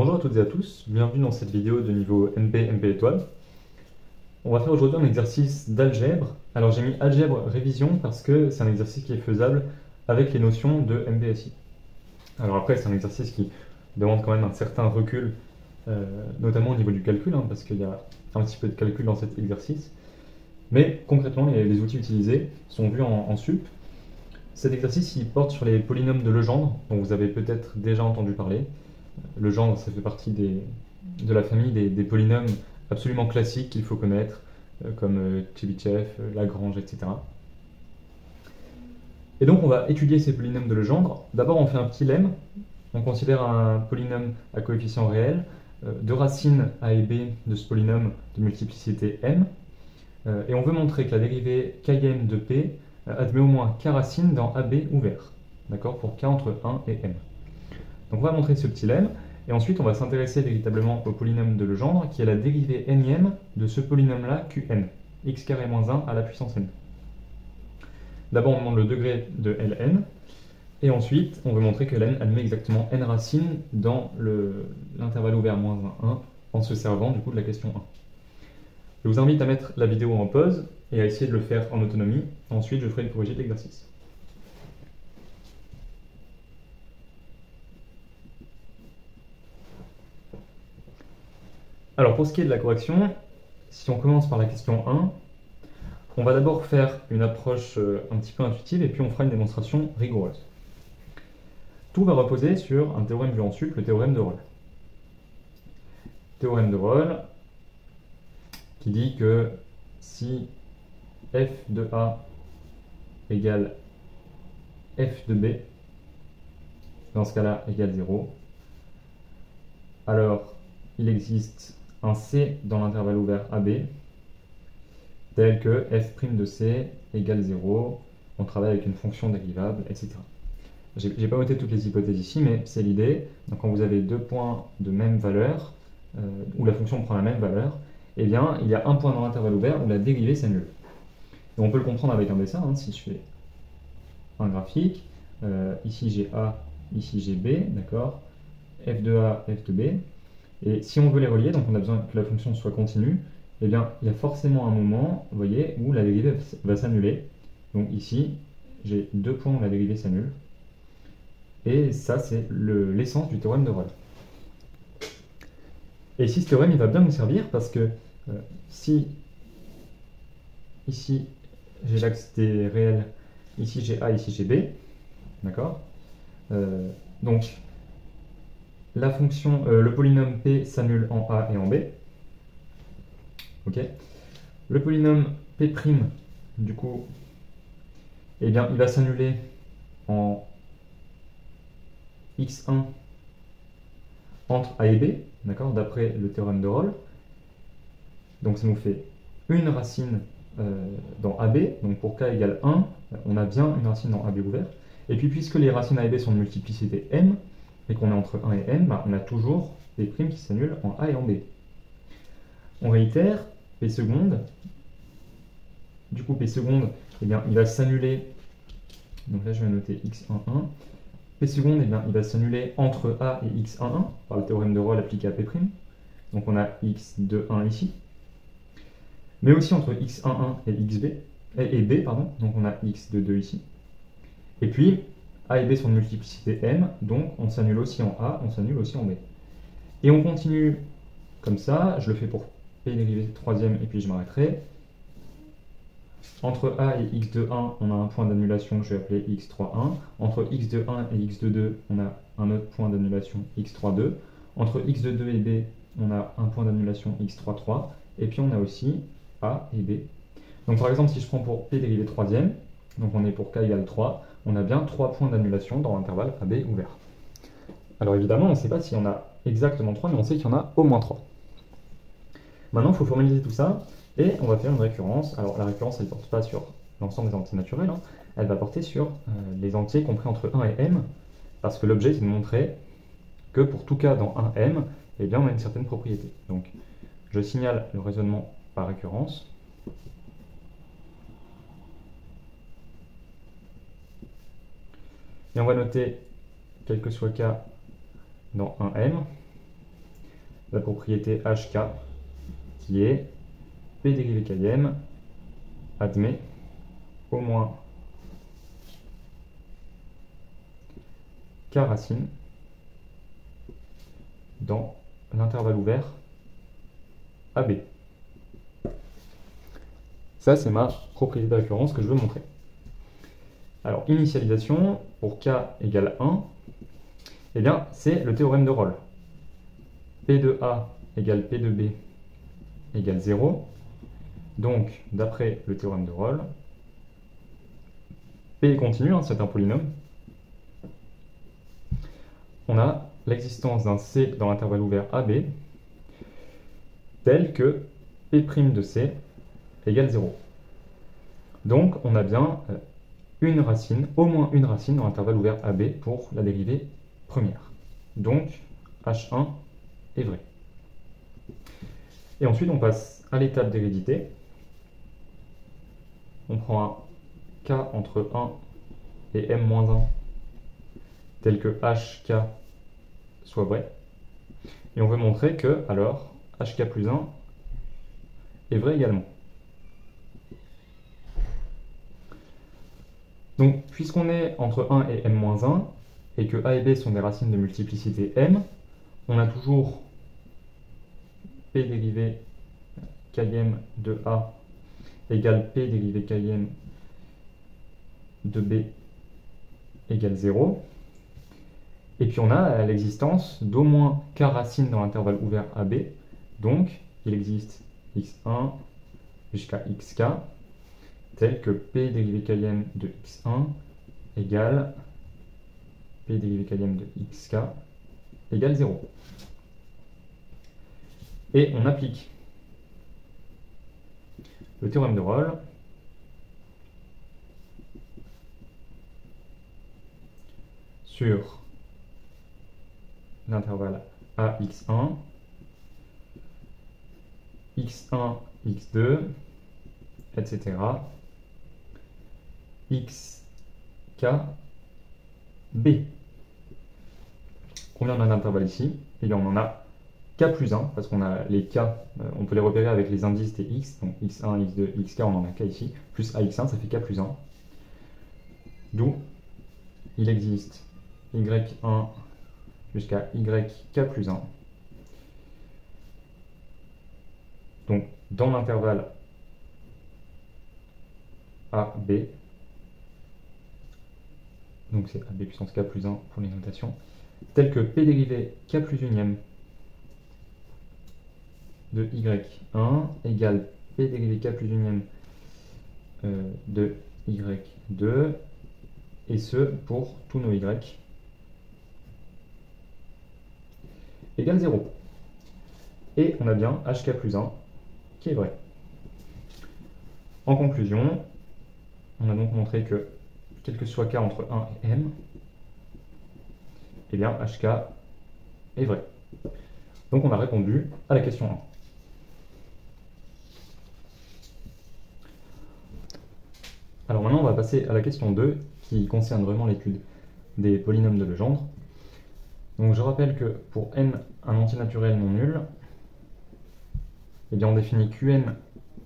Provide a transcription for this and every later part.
Bonjour à toutes et à tous, bienvenue dans cette vidéo de niveau MP étoile. On va faire aujourd'hui un exercice d'algèbre. Alors j'ai mis algèbre révision parce que c'est un exercice qui est faisable avec les notions de MPSI. Alors après c'est un exercice qui demande quand même un certain recul, notamment au niveau du calcul, parce qu'il y a un petit peu de calcul dans cet exercice. Mais concrètement les outils utilisés sont vus en sup. Cet exercice il porte sur les polynômes de Legendre, dont vous avez peut-être déjà entendu parler. Legendre, ça fait partie de la famille des polynômes absolument classiques qu'il faut connaître, comme Tchebychev, Lagrange, etc. Et donc on va étudier ces polynômes de Legendre. D'abord on fait un petit lemme. On considère un polynôme à coefficient réel, deux racines a et b de ce polynôme de multiplicité m, et on veut montrer que la dérivée km de p admet au moins k racines dans ab ouvert, d'accord, pour k entre 1 et m. Donc on va montrer ce petit lemme, et ensuite on va s'intéresser véritablement au polynôme de Legendre, qui est la dérivée nème de ce polynôme-là, qn, x carré moins 1 à la puissance n. D'abord on demande le degré de Ln, et ensuite on veut montrer que Ln admet exactement n racines dans l'intervalle ouvert moins 1, en se servant du coup de la question 1. Je vous invite à mettre la vidéo en pause, et à essayer de le faire en autonomie. Ensuite je ferai une corrigée de l'exercice. Alors pour ce qui est de la correction, si on commence par la question 1, on va d'abord faire une approche un petit peu intuitive et puis on fera une démonstration rigoureuse. Tout va reposer sur un théorème vu en sup, le théorème de Rolle. Théorème de Rolle qui dit que si f de A égale f de B, dans ce cas-là égale 0, alors il existe un C dans l'intervalle ouvert AB, tel que f' de C égale 0, on travaille avec une fonction dérivable, etc. J'ai pas noté toutes les hypothèses ici, mais c'est l'idée. Donc quand vous avez deux points de même valeur, où la fonction prend la même valeur, eh bien il y a un point dans l'intervalle ouvert où la dérivée s'annule. Et on peut le comprendre avec un dessin, si je fais un graphique, ici j'ai A, ici j'ai B, d'accord, f de A, f de B. Et si on veut les relier, donc on a besoin que la fonction soit continue, eh bien, il y a forcément un moment, vous voyez, où la dérivée va s'annuler. Donc ici, j'ai deux points où la dérivée s'annule. Et ça, c'est l'essence du théorème de Rolle. Et ici, ce théorème, il va bien nous servir parce que si ici, j'ai l'axe des réels, ici j'ai A, ici j'ai B, d'accord, donc, la fonction, le polynôme P s'annule en A et en B. Ok. Le polynôme P', du coup, eh bien, il va s'annuler en x1 entre A et B, d'accord, d'après le théorème de Rolle. Donc ça nous fait une racine dans AB, donc pour k égale 1, on a bien une racine dans AB ouvert. Et puis puisque les racines A et B sont de multiplicité m, et qu'on est entre 1 et n, on a toujours des primes qui s'annulent en A et en B. On réitère, P seconde, du coup P seconde, eh bien, il va s'annuler, donc là je vais noter x11, P seconde, eh bien, il va s'annuler entre A et x11 par le théorème de Rolle appliqué à P', donc on a x21 ici, mais aussi entre x11 et B, donc on a x22 ici, et puis A et B sont de multiplicité m, donc on s'annule aussi en A, on s'annule aussi en B. Et on continue comme ça, je le fais pour P dérivée troisième et puis je m'arrêterai. Entre A et x21, on a un point d'annulation que je vais appeler x31. Entre x21 et x22, on a un autre point d'annulation x32. Entre x22 et B, on a un point d'annulation x33. Et puis on a aussi A et B. Donc par exemple, si je prends pour P dérivée troisième, donc on est pour k égale 3, on a bien 3 points d'annulation dans l'intervalle AB ouvert. Alors évidemment, on ne sait pas s'il y en a exactement 3, mais on sait qu'il y en a au moins 3. Maintenant, il faut formaliser tout ça, et on va faire une récurrence. Alors la récurrence, elle ne porte pas sur l'ensemble des entiers naturels, elle va porter sur les entiers compris entre 1 et m, parce que l'objet, c'est de montrer que pour tout cas dans 1m, eh bien, on a une certaine propriété. Donc, je signale le raisonnement par récurrence. Et on va noter, quel que soit k dans 1m, la propriété HK qui est P dérivé km admet au moins K racine dans l'intervalle ouvert AB. Ça, c'est ma propriété de récurrence que je veux montrer. Alors, initialisation, pour K égale 1, eh bien, c'est le théorème de Rolle. P de A égale P de B égale 0. Donc, d'après le théorème de Rolle, P est continu, hein, c'est un polynôme. On a l'existence d'un C dans l'intervalle ouvert AB tel que P' de C égale 0. Donc, on a bien une racine, au moins une racine dans l'intervalle ouvert AB pour la dérivée première. Donc, H1 est vrai. Et ensuite, on passe à l'étape d'hérédité. On prend un K entre 1 et M-1 tel que HK soit vrai. Et on veut montrer que, alors, HK plus 1 est vrai également. Donc, puisqu'on est entre 1 et M-1, et que A et B sont des racines de multiplicité M, on a toujours P dérivé Km de A égale P dérivé Km de B égale 0. Et puis on a l'existence d'au moins K racines dans l'intervalle ouvert AB. Donc, il existe x1 jusqu'à xk, tel que P dérivé Km de x1 égale P dérivé Km de xk égale 0. Et on applique le théorème de Rolle sur l'intervalle AX1, X1, X2, etc. XK, B. Combien on a d'intervalles ici? Eh bien, on en a K plus 1, parce qu'on a les K, on peut les repérer avec les indices des X, donc X1, X2, XK, on en a K ici, plus AX1, ça fait K plus 1. D'où il existe Y1 jusqu'à YK plus 1. Donc, dans l'intervalle AB, donc c'est AB puissance K plus 1 pour les notations, tel que P dérivé K plus unième de Y1 égale P dérivé K plus unième de Y2, et ce pour tous nos Y égale 0. Et on a bien HK plus 1 qui est vrai. En conclusion, on a donc montré que, quel que soit K entre 1 et M, eh bien HK est vrai. Donc on a répondu à la question 1. Alors maintenant, on va passer à la question 2, qui concerne vraiment l'étude des polynômes de Legendre. Donc je rappelle que pour n un entier naturel non nul, eh bien on définit Qn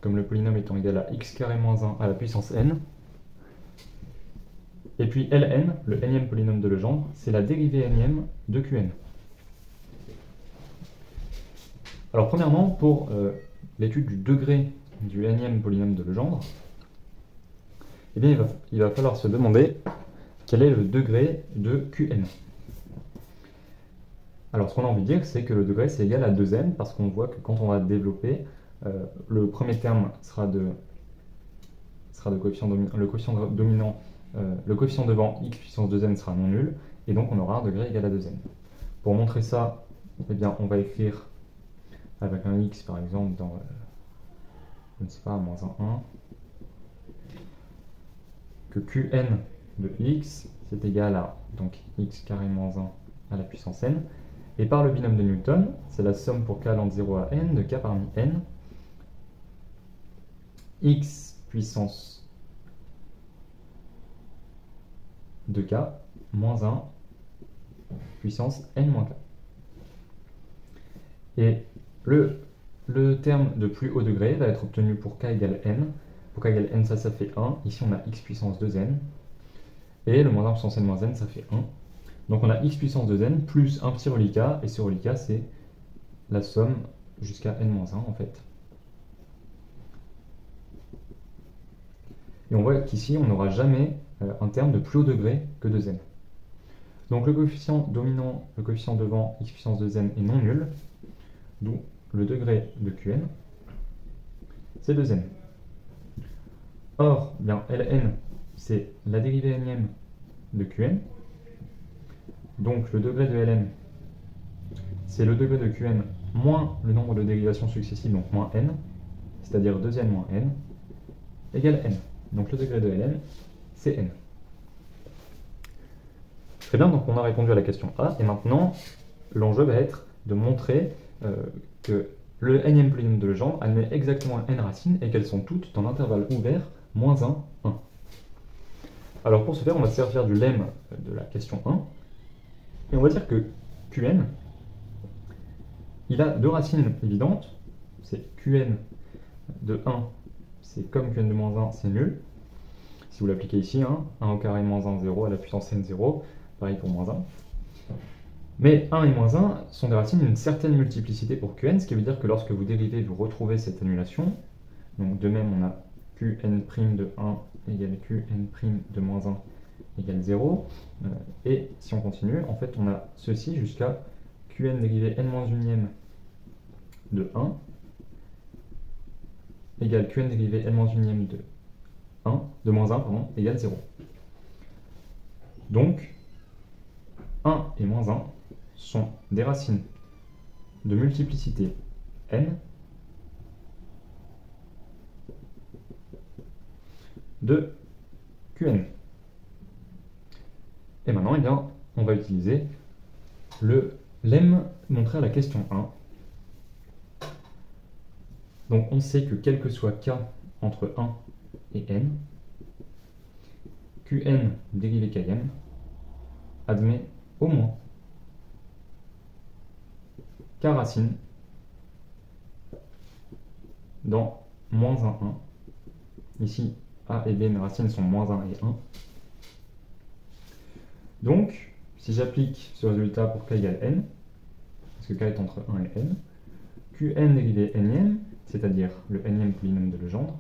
comme le polynôme étant égal à x carré moins 1 à la puissance n. Et puis Ln, le nème polynôme de Legendre, c'est la dérivée nème de Qn. Alors premièrement, pour l'étude du degré du nème polynôme de Legendre, eh bien il va falloir se demander quel est le degré de Qn. Alors ce qu'on a envie de dire, c'est que le degré c'est égal à 2n, parce qu'on voit que quand on va développer, le premier terme sera de coefficient le coefficient dominant, le coefficient devant x puissance 2n sera non nul, et donc on aura un degré égal à 2n. Pour montrer ça, eh bien, on va écrire avec un x par exemple dans, je ne sais pas, moins 1, que Qn de x c'est égal à donc x carré moins 1 à la puissance n, et par le binôme de Newton, c'est la somme pour k allant de 0 à n de k parmi n, x puissance de k moins 1 puissance n moins k. Et le terme de plus haut degré va être obtenu pour k égale n. Pour k égale n, ça fait 1. Ici, on a x puissance 2n. Et le moins 1 puissance n moins n, ça fait 1. Donc on a x puissance 2n plus un petit reliquat. Et ce reliquat, c'est la somme jusqu'à n moins 1, en fait. Et on voit qu'ici, on n'aura jamais un terme de plus haut degré que 2n. Donc le coefficient dominant, le coefficient devant x puissance 2n est non nul, d'où le degré de Qn, c'est 2n. Or, bien, Ln, c'est la dérivée énième de Qn. Donc le degré de Ln, c'est le degré de Qn moins le nombre de dérivations successives, donc moins n, c'est-à-dire 2n moins n, égale n. Donc le degré de Ln, c'est n. Très bien, donc on a répondu à la question A, et maintenant, l'enjeu va être de montrer que le nème polynôme de Legendre admet exactement n racines et qu'elles sont toutes dans l'intervalle ouvert moins 1, 1. Alors pour ce faire, on va se servir du lemme de la question 1, et on va dire que Qn, il a deux racines évidentes, c'est Qn de 1, c'est comme Qn de moins 1, c'est nul. Si vous l'appliquez ici, 1 au carré moins 1, 0 à la puissance n, 0, pareil pour moins 1. Mais 1 et moins 1 sont des racines d'une certaine multiplicité pour Qn, ce qui veut dire que lorsque vous dérivez, vous retrouvez cette annulation. Donc de même, on a Qn' de 1 égale Qn' de moins 1 égale 0. Et si on continue, en fait, on a ceci jusqu'à Qn dérivé n-1 de 1 égale Qn dérivé n-1 de moins 1 égale 0. Donc, 1 et moins 1 sont des racines de multiplicité n de Qn. Et maintenant, eh bien, on va utiliser le lemme montré à la question 1. Donc on sait que quel que soit k entre 1 et n, Qn dérivé km admet au moins k racines dans moins 1, 1. Ici, a et b, mes racines sont moins 1 et 1. Donc, si j'applique ce résultat pour k égale n, parce que k est entre 1 et n, Qn dérivé n-ième, c'est-à-dire le nème polynôme de Legendre,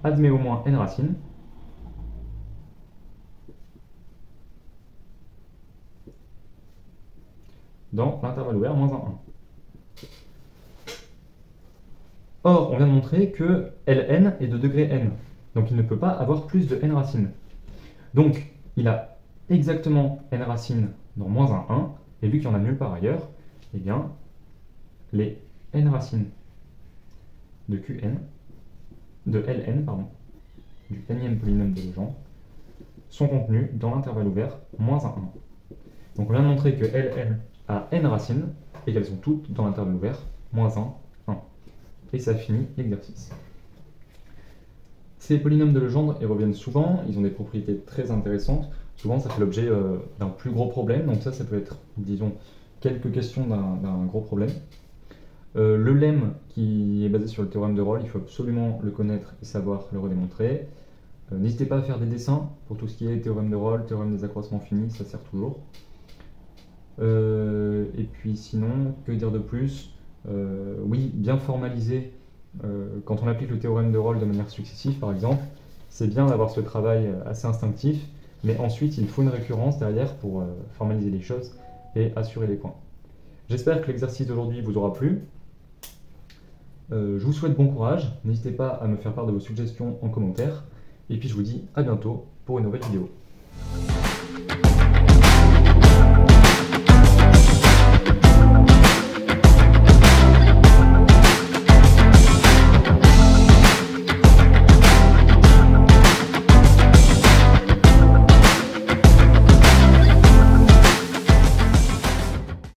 admet au moins n racines dans l'intervalle ouvert moins 1, 1. Or, on vient de montrer que Ln est de degré n, donc il ne peut pas avoir plus de n racines. Donc, il a exactement n racines dans moins 1, 1, et vu qu'il y en a nulle part ailleurs, eh bien, les n racines de Qn, de Ln, pardon, du nème polynôme de Legendre, sont contenus dans l'intervalle ouvert moins 1, 1. Donc on vient de montrer que Ln a n racines, et qu'elles sont toutes dans l'intervalle ouvert moins 1, 1. Et ça finit l'exercice. Ces polynômes de Legendre, ils reviennent souvent, ils ont des propriétés très intéressantes. Souvent, ça fait l'objet d'un plus gros problème, donc ça peut être, disons, quelques questions d'un gros problème. Le lemme qui est basé sur le théorème de Rolle, il faut absolument le connaître et savoir le redémontrer. N'hésitez pas à faire des dessins pour tout ce qui est théorème de Rolle, théorème des accroissements finis, ça sert toujours. Et puis sinon, que dire de plus? Oui, bien formaliser, quand on applique le théorème de Rolle de manière successive par exemple, c'est bien d'avoir ce travail assez instinctif, mais ensuite il faut une récurrence derrière pour formaliser les choses et assurer les points. J'espère que l'exercice d'aujourd'hui vous aura plu. Je vous souhaite bon courage, n'hésitez pas à me faire part de vos suggestions en commentaire, et puis je vous dis à bientôt pour une nouvelle vidéo.